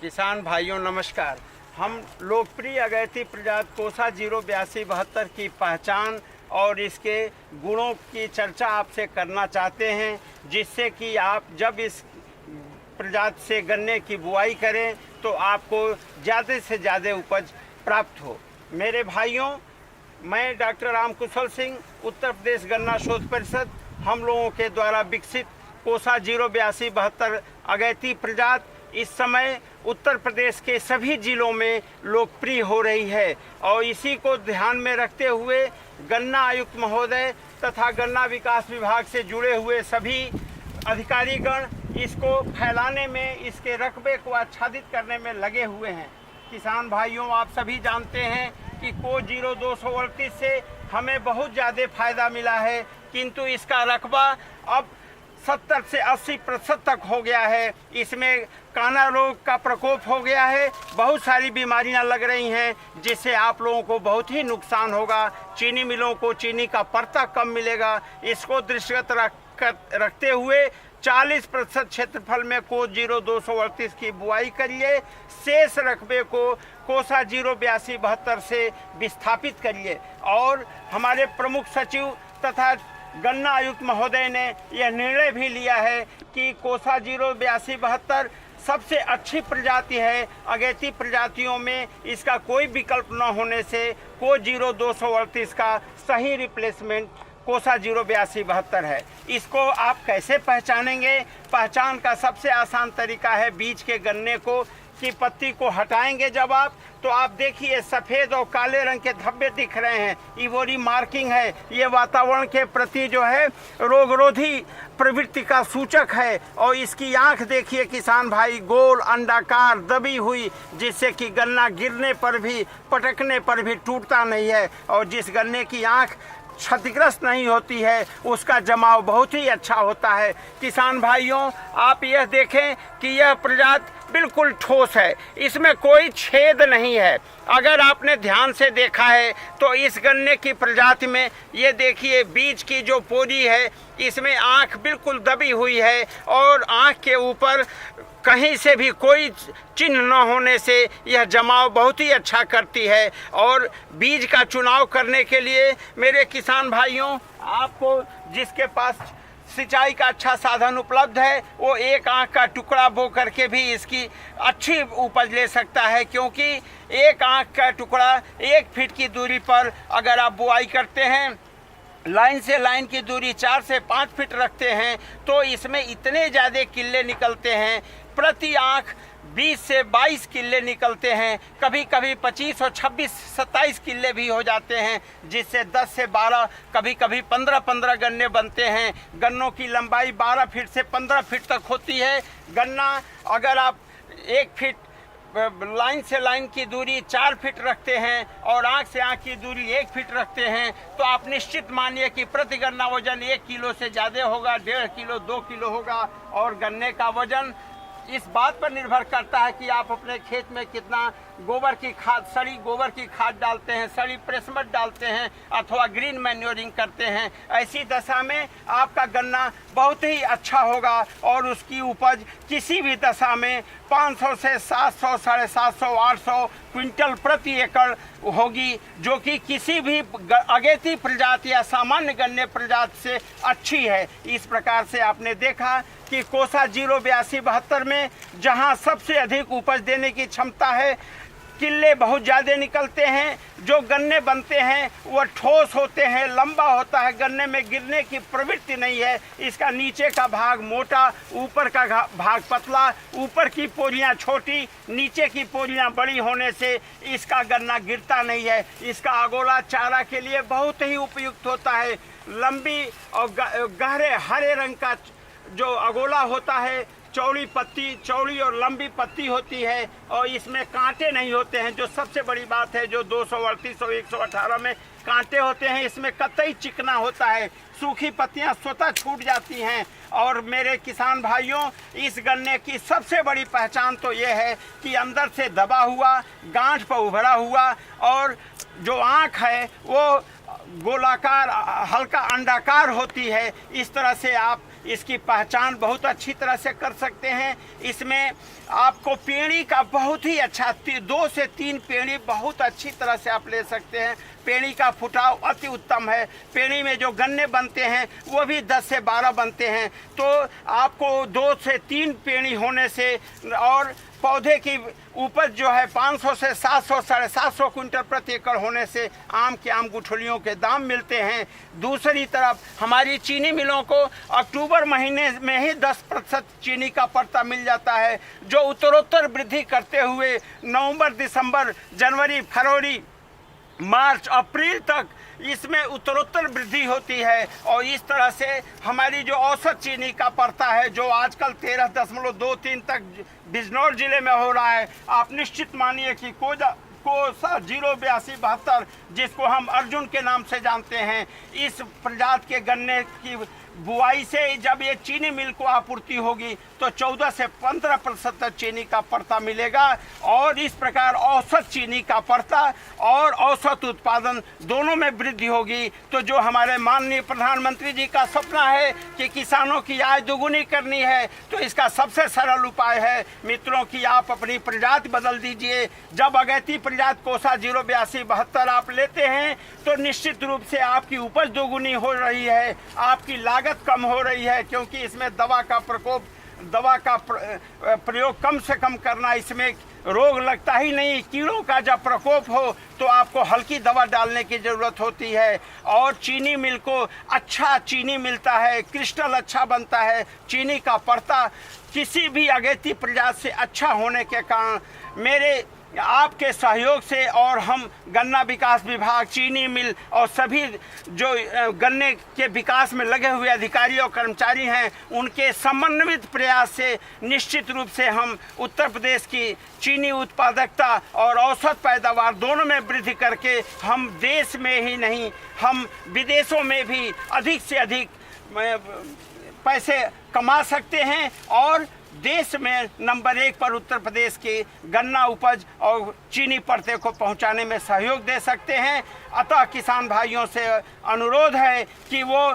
किसान भाइयों नमस्कार। हम लोकप्रिय अगैती प्रजाति कोसा 08272 की पहचान और इसके गुणों की चर्चा आपसे करना चाहते हैं, जिससे कि आप जब इस प्रजाति से गन्ने की बुआई करें तो आपको ज़्यादा से ज़्यादा उपज प्राप्त हो। मेरे भाइयों, मैं डॉक्टर राम कुशल सिंह, उत्तर प्रदेश गन्ना शोध परिषद, हम लोगों के द्वारा विकसित कोसा 08272 अगैती प्रजाति इस समय उत्तर प्रदेश के सभी जिलों में लोकप्रिय हो रही है और इसी को ध्यान में रखते हुए गन्ना आयुक्त महोदय तथा गन्ना विकास विभाग से जुड़े हुए सभी अधिकारीगण इसको फैलाने में, इसके रकबे को आच्छादित करने में लगे हुए हैं। किसान भाइयों, आप सभी जानते हैं कि को 0238 से हमें बहुत ज़्यादा फायदा मिला है, किंतु इसका रकबा अब 70 से 80% तक हो गया है। इसमें काना रोग का प्रकोप हो गया है, बहुत सारी बीमारियां लग रही हैं, जिससे आप लोगों को बहुत ही नुकसान होगा। चीनी मिलों को चीनी का परता कम मिलेगा। इसको दृष्टिगत रखते हुए 40% क्षेत्रफल में को 0238 की बुआई करिए। शेष रकबे को कोसा 08272 से विस्थापित करिए। और हमारे प्रमुख सचिव तथा गन्ना आयुक्त महोदय ने यह निर्णय भी लिया है कि कोसा 08272 सबसे अच्छी प्रजाति है। अगैती प्रजातियों में इसका कोई विकल्प न होने से को 0238 का सही रिप्लेसमेंट कोसा 08272 है। इसको आप कैसे पहचानेंगे? पहचान का सबसे आसान तरीका है बीज के गन्ने को की पत्ती को हटाएंगे जब आप, तो आप देखिए सफ़ेद और काले रंग के धब्बे दिख रहे हैं। इवोरी मार्किंग है। ये वातावरण के प्रति जो है रोगरोधी प्रवृत्ति का सूचक है। और इसकी आंख देखिए किसान भाई, गोल अंडाकार दबी हुई, जिससे कि गन्ना गिरने पर भी, पटकने पर भी टूटता नहीं है। और जिस गन्ने की आंख क्षतिग्रस्त नहीं होती है उसका जमाव बहुत ही अच्छा होता है। किसान भाइयों, आप यह देखें कि यह प्रजाति बिल्कुल ठोस है, इसमें कोई छेद नहीं है। अगर आपने ध्यान से देखा है तो इस गन्ने की प्रजाति में ये देखिए बीज की जो पोरी है, इसमें आँख बिल्कुल दबी हुई है और आँख के ऊपर कहीं से भी कोई चिन्ह न होने से यह जमाव बहुत ही अच्छा करती है। और बीज का चुनाव करने के लिए मेरे किसान भाइयों, आपको जिसके पास सिंचाई का अच्छा साधन उपलब्ध है वो एक आंख का टुकड़ा बो करके भी इसकी अच्छी उपज ले सकता है, क्योंकि एक आंख का टुकड़ा 1 फीट की दूरी पर अगर आप बुआई करते हैं, लाइन से लाइन की दूरी 4 से 5 फीट रखते हैं, तो इसमें इतने ज़्यादा किल्ले निकलते हैं। प्रति आंख 20 से 22 किल्ले निकलते हैं, कभी कभी 25 और 26-27 किल्ले भी हो जाते हैं, जिससे 10 से 12, कभी कभी 15-15 गन्ने बनते हैं। गन्नों की लंबाई 12 फीट से 15 फीट तक होती है। गन्ना अगर आप 1 फीट लाइन से लाइन की दूरी 4 फीट रखते हैं और आंख से आंख की दूरी 1 फीट रखते हैं, तो आप निश्चित मानिए कि प्रति गन्ना वजन 1 किलो से ज़्यादा होगा, 1.5 किलो 2 किलो होगा। और गन्ने का वजन इस बात पर निर्भर करता है कि आप अपने खेत में कितना गोबर की खाद, सड़ी गोबर की खाद डालते हैं, सड़ी प्रेसमट डालते हैं अथवा ग्रीन मैन्योरिंग करते हैं। ऐसी दशा में आपका गन्ना बहुत ही अच्छा होगा और उसकी उपज किसी भी दशा में 500 से 700, 750, 800 क्विंटल प्रति एकड़ होगी, जो कि किसी भी अगैती प्रजाति या सामान्य गन्ने प्रजाति से अच्छी है। इस प्रकार से आपने देखा कि कोसा 08272 में जहां सबसे अधिक उपज देने की क्षमता है, किल्ले बहुत ज़्यादा निकलते हैं, जो गन्ने बनते हैं वह ठोस होते हैं, लंबा होता है, गन्ने में गिरने की प्रवृत्ति नहीं है। इसका नीचे का भाग मोटा, ऊपर का भाग पतला, ऊपर की पोरियां छोटी, नीचे की पोरियां बड़ी होने से इसका गन्ना गिरता नहीं है। इसका अगोला चारा के लिए बहुत ही उपयुक्त होता है। लंबी और गहरे हरे रंग का जो अगोला होता है, चौड़ी पत्ती, चौड़ी और लंबी पत्ती होती है और इसमें कांटे नहीं होते हैं, जो सबसे बड़ी बात है। जो 238 और 118 में कांटे होते हैं, इसमें कतई चिकना होता है, सूखी पत्तियां स्वतः छूट जाती हैं। और मेरे किसान भाइयों, इस गन्ने की सबसे बड़ी पहचान तो ये है कि अंदर से दबा हुआ, गांठ पर उभरा हुआ, और जो आँख है वो गोलाकार, हल्का अंडाकार होती है। इस तरह से आप इसकी पहचान बहुत अच्छी तरह से कर सकते हैं। इसमें आपको पेड़ी का बहुत ही अच्छा 2 से 3 पेड़ी बहुत अच्छी तरह से आप ले सकते हैं। पेड़ी का फुटाव अति उत्तम है। पेड़ी में जो गन्ने बनते हैं वो भी 10 से 12 बनते हैं। तो आपको 2 से 3 पेड़ी होने से और पौधे की उपज जो है 500 से 700 750 क्विंटल प्रति एकड़ होने से आम गुठलियों के दाम मिलते हैं। दूसरी तरफ हमारी चीनी मिलों को अक्टूबर महीने में ही 10% चीनी का पड़ता मिल जाता है, जो उत्तरोत्तर वृद्धि करते हुए नवंबर, दिसंबर, जनवरी, फरवरी, मार्च, अप्रैल तक इसमें उत्तरोत्तर वृद्धि होती है। और इस तरह से हमारी जो औसत चीनी का पड़ता है, जो आजकल 13.23 तक बिजनौर जिले में हो रहा है, आप निश्चित मानिए कि कोसा 08272, जिसको हम अर्जुन के नाम से जानते हैं, इस प्रजाति के गन्ने की बुआई से जब ये चीनी मिल को आपूर्ति होगी तो 14 से 15% तक चीनी का पड़ता मिलेगा। और इस प्रकार औसत चीनी का पड़ता और औसत उत्पादन दोनों में वृद्धि होगी। तो जो हमारे माननीय प्रधानमंत्री जी का सपना है कि किसानों की आय दोगुनी करनी है, तो इसका सबसे सरल उपाय है मित्रों कि आप अपनी प्रजाति बदल दीजिए। जब अगैती प्रजाति कोसा 08272 आप लेते हैं तो निश्चित रूप से आपकी उपज दोगुनी हो रही है, आपकी लागत कम हो रही है, क्योंकि इसमें दवा का प्रयोग कम से कम करना, इसमें रोग लगता ही नहीं। कीड़ों का जब प्रकोप हो तो आपको हल्की दवा डालने की ज़रूरत होती है। और चीनी मिल को अच्छा चीनी मिलता है, क्रिस्टल अच्छा बनता है, चीनी का पड़ता किसी भी अगैती प्रजाति से अच्छा होने के कारण मेरे आपके सहयोग से और हम गन्ना विकास विभाग, चीनी मिल और सभी जो गन्ने के विकास में लगे हुए अधिकारी और कर्मचारी हैं, उनके समन्वित प्रयास से निश्चित रूप से हम उत्तर प्रदेश की चीनी उत्पादकता और औसत पैदावार दोनों में वृद्धि करके हम देश में ही नहीं, हम विदेशों में भी अधिक से अधिक पैसे कमा सकते हैं और देश में नंबर 1 पर उत्तर प्रदेश की गन्ना उपज और चीनी पड़ते को पहुंचाने में सहयोग दे सकते हैं। अतः किसान भाइयों से अनुरोध है कि वो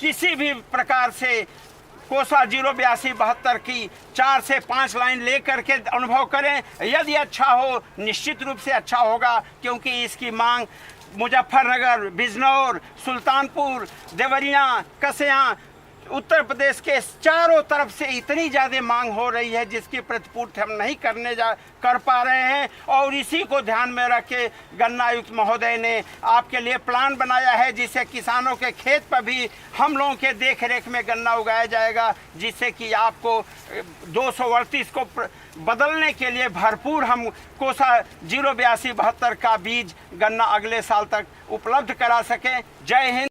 किसी भी प्रकार से कोसा 08272 की 4 से 5 लाइन ले करके अनुभव करें। यदि अच्छा हो, निश्चित रूप से अच्छा होगा, क्योंकि इसकी मांग मुजफ्फरनगर, बिजनौर, सुल्तानपुर, देवरिया, कसिया, उत्तर प्रदेश के चारों तरफ से इतनी ज़्यादा मांग हो रही है जिसकी प्रतिपूर्ति हम नहीं कर पा रहे हैं। और इसी को ध्यान में रख के गन्ना आयुक्त महोदय ने आपके लिए प्लान बनाया है, जिससे किसानों के खेत पर भी हम लोगों के देख रेख में गन्ना उगाया जाएगा, जिससे कि आपको 238 को बदलने के लिए भरपूर हम कोसा 08272 का बीज गन्ना अगले साल तक उपलब्ध करा सकें। जय हिंद।